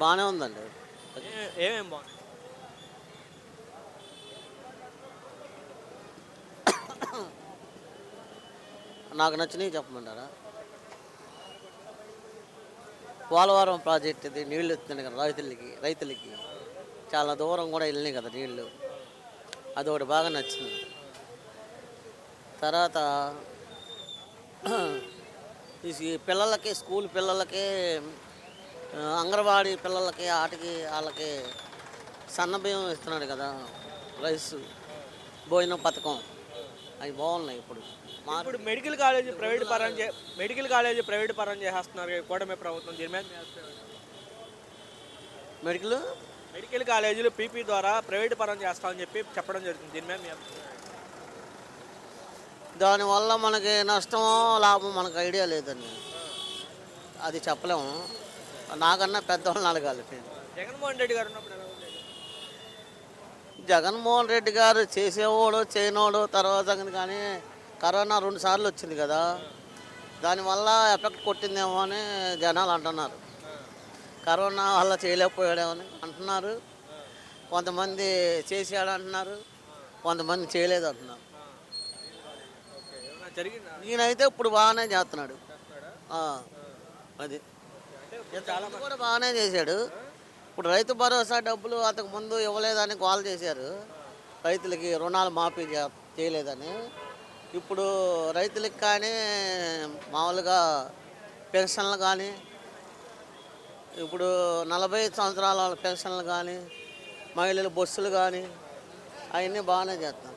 బాగానే ఉందండి. ఏమేమి బాగున్నాయి? నాకు నచ్చినవి చెప్పమంటారా? పోలవరం ప్రాజెక్ట్ ఇది నీళ్లు ఇస్తున్నాయి కదా రైతులకి చాలా దూరం కూడా వెళ్ళినాయి కదా నీళ్లు. అదొకటి బాగా నచ్చింది. తర్వాత ఈ పిల్లలకి స్కూల్ పిల్లలకి అంగన్వాడీ పిల్లలకి ఆటకి వాళ్ళకి సన్నబియ్యం ఇస్తున్నాడు కదా, రైస్ భోజనం పథకం. అవి బాగున్నాయి ఇప్పుడు. ఇప్పుడు మెడికల్ కాలేజ్ ప్రైవేట్ పరం చేసేస్తున్నారు కదా కూటమి ప్రభుత్వం. దీని మీద మీ అభిప్రాయం ఏంటి? మెడికల్ మెడికల్ కాలేజీలు పీపీ ద్వారా ప్రైవేట్ పరం చేస్తామని చెప్పి చెప్పడం జరుగుతుంది. దీని మీద మీ అభిప్రాయం ఏంటి? దానివల్ల మనకి నష్టమో లాభం మనకు ఐడియా లేదండి. ఆ, అది చెప్పలేము. నాకన్నా పెద్దవాళ్ళని అడగాలి. జగన్మోహన్ రెడ్డి గారు ఉన్నప్పుడు ఎలా ఉండేది? జగన్మోహన్ రెడ్డి గారు చేసేవాడు చేయనోడు తర్వాత సంగతి. కానీ కరోనా 2 సార్లు వచ్చింది కదా, ఆ, దానివల్ల ఎఫెక్ట్ కొట్టిందేమో అని జనాలు అంటున్నారు. ఆ, కరోనా వల్ల చేయలేకపోయాడేమని అంటున్నారు. ఆ, కొంతమంది చేసాడు అంటున్నారు, ఆ, కొంతమంది చేయలేదు అంటున్నారు. ఆ. ఓకే, ఏమైనా జరిగిందా? ఈయనైతే ఇప్పుడు బాగానే చేస్తున్నాడు. చేస్తున్నాడా? ఆ, ఆ, అది అంటే ఇప్పుడు చాలా ఇది మంది కూడా బాగానే చేశాడు. ఇప్పుడు రైతు భరోసా డబ్బులు అంతకు ముందు ఇవ్వలేదని గోల చేశారు. రైతులకి రుణాలు మాఫీ చేయలేదని. ఇప్పుడు రైతులకి కానీ మామూలుగా పెన్షన్లు కానీ, ఇప్పుడు 45 సంవత్సరాల వాళ్ళ పెన్షన్లు కానీ, మహిళల బస్సులు కానీ అవన్నీ బాగానే చేస్తున్నారు.